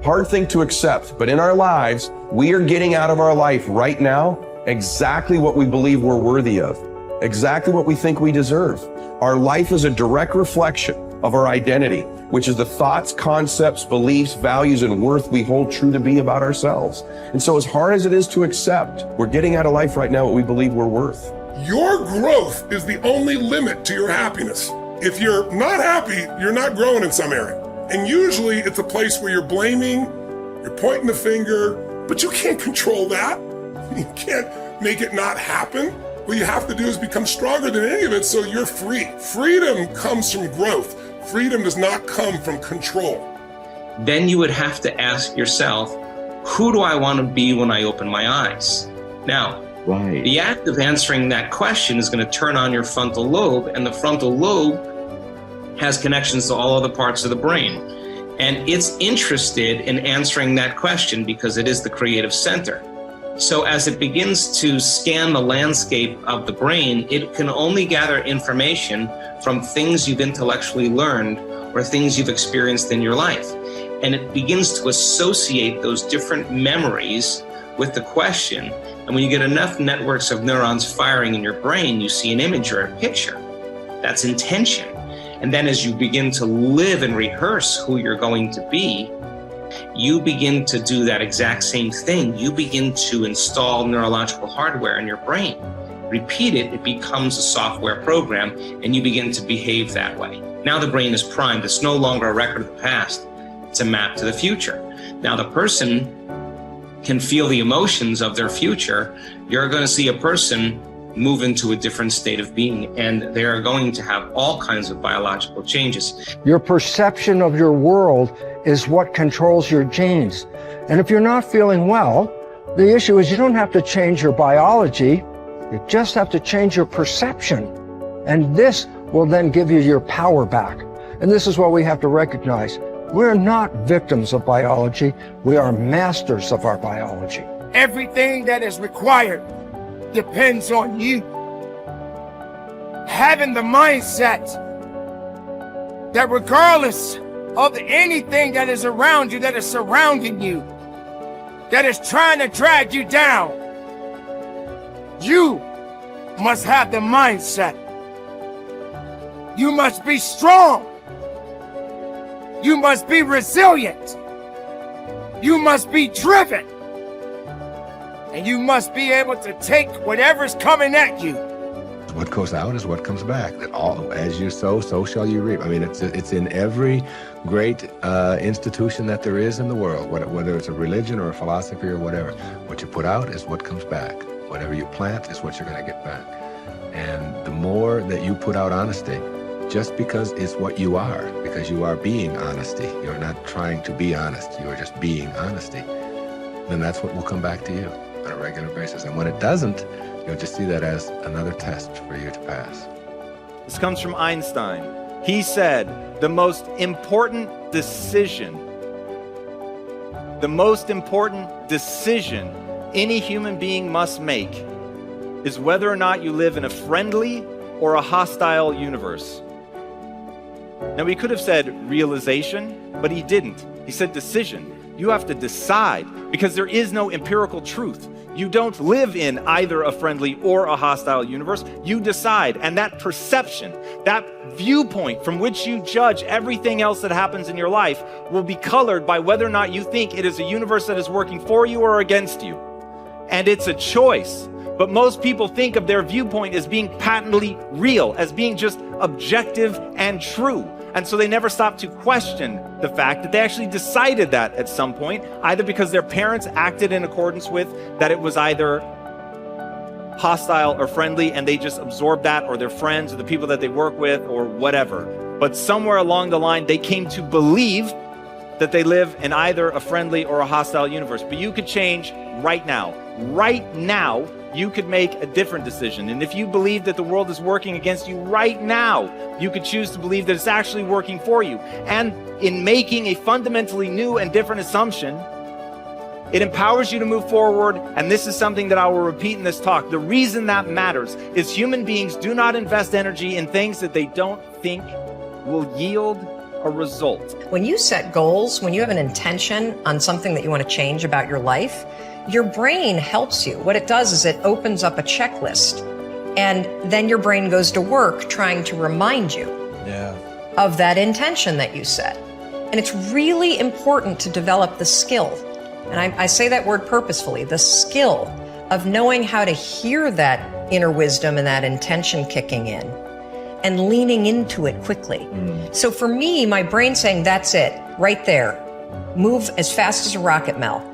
Hard thing to accept, but in our lives, we are getting out of our life right now exactly what we believe we're worthy of, exactly what we think we deserve. Our life is a direct reflection of our identity, which is the thoughts, concepts, beliefs, values, and worth we hold true to be about ourselves. And so as hard as it is to accept, we're getting out of life right now what we believe we're worth. Your growth is the only limit to your happiness. If you're not happy, you're not growing in some area. And usually it's a place where you're blaming, you're pointing the finger, but you can't control that. You can't make it not happen. What you have to do is become stronger than any of it so you're free. Freedom comes from growth. Freedom does not come from control. Then you would have to ask yourself, who do I want to be when I open my eyes? Now, the act of answering that question is going to turn on your frontal lobe, and the frontal lobe has connections to all other parts of the brain. And it's interested in answering that question because it is the creative center. So as it begins to scan the landscape of the brain, it can only gather information from things you've intellectually learned or things you've experienced in your life. And it begins to associate those different memories with the question. And when you get enough networks of neurons firing in your brain, you see an image or a picture. That's intention. And then as you begin to live and rehearse who you're going to be, you begin to do that exact same thing. You begin to install neurological hardware in your brain. Repeat it, it becomes a software program, and you begin to behave that way. Now the brain is primed. It's no longer a record of the past. It's a map to the future. Now the person can feel the emotions of their future. You're going to see a person move into a different state of being, and they are going to have all kinds of biological changes. Your perception of your world is what controls your genes. And if you're not feeling well, the issue is you don't have to change your biology, you just have to change your perception. And this will then give you your power back. And this is what we have to recognize. We're not victims of biology, we are masters of our biology. Everything that is required depends on you. Having the mindset that regardless of anything that is around you, that is surrounding you, that is trying to drag you down, you must have the mindset. You must be strong. You must be resilient. You must be driven. And you must be able to take whatever's coming at you. What goes out is what comes back. That all, as you sow, so shall you reap. I mean, it's in every great institution that there is in the world, whether it's a religion or a philosophy or whatever. What you put out is what comes back. Whatever you plant is what you're going to get back. And the more that you put out honesty, just because it's what you are, because you are being honesty, you're not trying to be honest, you are just being honesty, then that's what will come back to you on a regular basis. And when it doesn't, you'll just see that as another test for you to pass. This comes from Einstein. He said, the most important decision any human being must make is whether or not you live in a friendly or a hostile universe. Now, he could have said realization, but he didn't. He said decision. You have to decide, because there is no empirical truth. You don't live in either a friendly or a hostile universe. You decide, and that perception, that viewpoint from which you judge everything else that happens in your life will be colored by whether or not you think it is a universe that is working for you or against you. And it's a choice. But most people think of their viewpoint as being patently real, as being just objective and true. And so they never stop to question the fact that they actually decided that at some point, either because their parents acted in accordance with that it was either hostile or friendly, and they just absorbed that, or their friends or the people that they work with or whatever. But somewhere along the line, they came to believe that they live in either a friendly or a hostile universe. But you could change right now. Right now, you could make a different decision. And if you believe that the world is working against you right now, you could choose to believe that it's actually working for you. And in making a fundamentally new and different assumption, it empowers you to move forward. And this is something that I will repeat in this talk. The reason that matters is human beings do not invest energy in things that they don't think will yield a result. When you set goals, when you have an intention on something that you want to change about your life, your brain helps you. What it does is it opens up a checklist, and then your brain goes to work trying to remind you of that intention that you set. And it's really important to develop the skill, and I say that word purposefully, the skill of knowing how to hear that inner wisdom and that intention kicking in and leaning into it quickly. So for me, my brain saying, that's it, right there, move as fast as a rocket, Mel.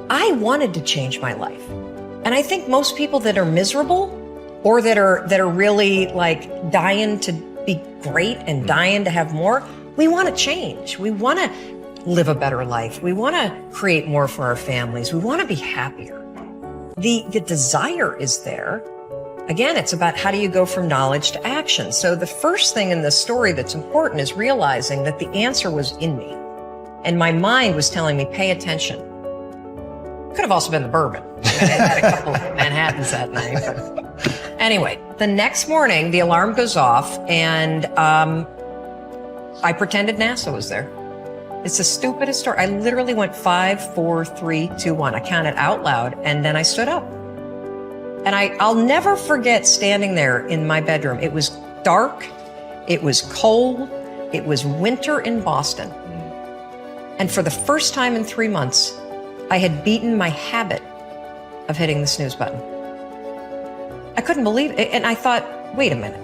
I wanted to change my life. And I think most people that are miserable or that are really like dying to be great and dying to have more, we want to change. We want to live a better life. We want to create more for our families. We want to be happier. The desire is there. Again, it's about how do you go from knowledge to action. So the first thing in this story that's important is realizing that the answer was in me. And my mind was telling me, pay attention. Could have also been the bourbon. I had a couple of Manhattans that night. But anyway, the next morning, the alarm goes off, and I pretended NASA was there. It's the stupidest story. I literally went 5, 4, 3, 2, 1. I counted out loud, and then I stood up. And I'll never forget standing there in my bedroom. It was dark. It was cold. It was winter in Boston. And for the first time in 3 months, I had beaten my habit of hitting the snooze button. I couldn't believe it. And I thought, wait a minute.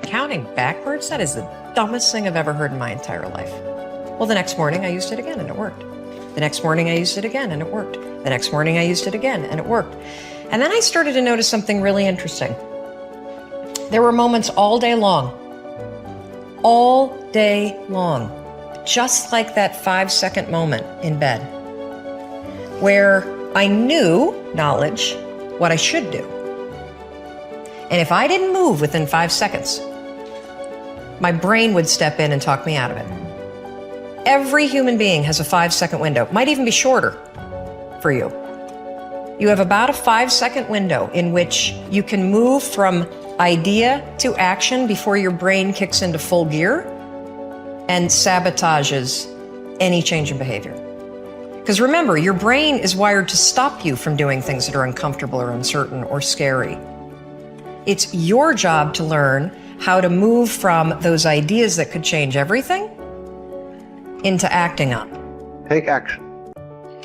Counting backwards? That is the dumbest thing I've ever heard in my entire life. Well, the next morning I used it again and it worked. The next morning I used it again and it worked. The next morning I used it again and it worked. And then I started to notice something really interesting. There were moments all day long, just like that 5-second moment in bed, where I knew, knowledge, what I should do. And if I didn't move within 5 seconds, my brain would step in and talk me out of it. Every human being has a 5-second window, might even be shorter for you. You have about a 5-second window in which you can move from idea to action before your brain kicks into full gear and sabotages any change in behavior. Because remember, your brain is wired to stop you from doing things that are uncomfortable or uncertain or scary. It's your job to learn how to move from those ideas that could change everything into acting on. Take action.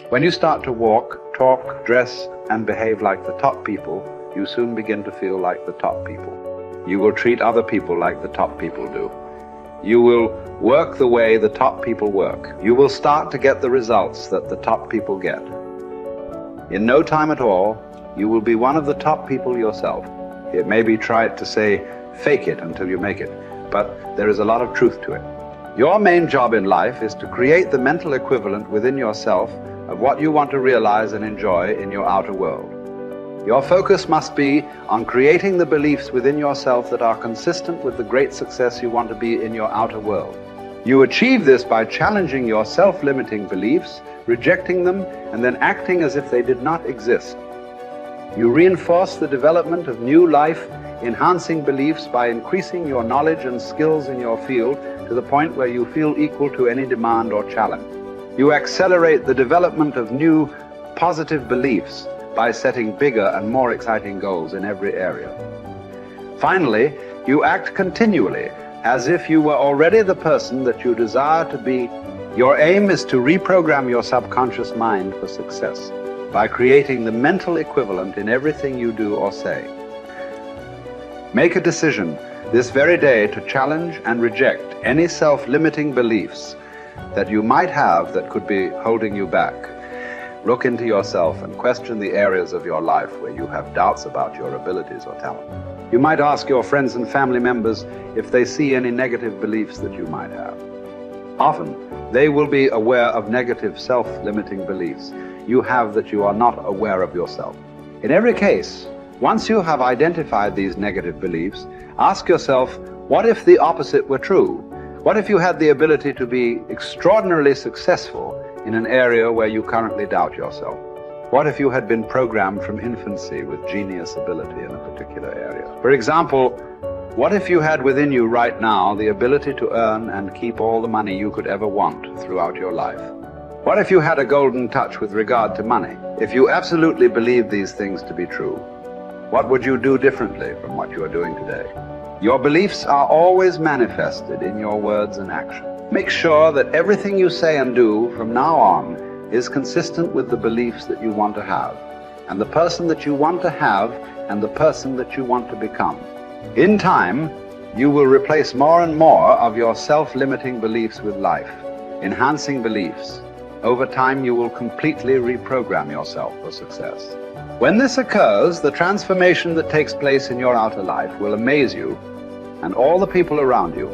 When you start to walk, talk, dress, and behave like the top people, you soon begin to feel like the top people. You will treat other people like the top people do. You will work the way the top people work. You will start to get the results that the top people get. In no time at all, you will be one of the top people yourself. It may be trite to say, fake it until you make it, but there is a lot of truth to it. Your main job in life is to create the mental equivalent within yourself of what you want to realize and enjoy in your outer world. Your focus must be on creating the beliefs within yourself that are consistent with the great success you want to be in your outer world. You achieve this by challenging your self-limiting beliefs, rejecting them, and then acting as if they did not exist. You reinforce the development of new life-enhancing beliefs by increasing your knowledge and skills in your field to the point where you feel equal to any demand or challenge. You accelerate the development of new positive beliefs by setting bigger and more exciting goals in every area. Finally, you act continually as if you were already the person that you desire to be. Your aim is to reprogram your subconscious mind for success by creating the mental equivalent in everything you do or say. Make a decision this very day to challenge and reject any self-limiting beliefs that you might have that could be holding you back. Look into yourself and question the areas of your life where you have doubts about your abilities or talent. You might ask your friends and family members if they see any negative beliefs that you might have. Often, they will be aware of negative self-limiting beliefs you have that you are not aware of yourself. In every case, once you have identified these negative beliefs, ask yourself, what if the opposite were true? What if you had the ability to be extraordinarily successful in an area where you currently doubt yourself? What if you had been programmed from infancy with genius ability in a particular area? For example, What if you had within you right now the ability to earn and keep all the money you could ever want throughout your life? What if you had a golden touch with regard to money? If you absolutely believed these things to be true, what would you do differently from what you are doing today? Your beliefs are always manifested in your words and action. Make sure that everything you say and do from now on is consistent with the beliefs that you want to have, and the person that you want to have, and the person that you want to become. In time, you will replace more and more of your self-limiting beliefs with life, enhancing beliefs. Over time, you will completely reprogram yourself for success. When this occurs, the transformation that takes place in your outer life will amaze you and all the people around you.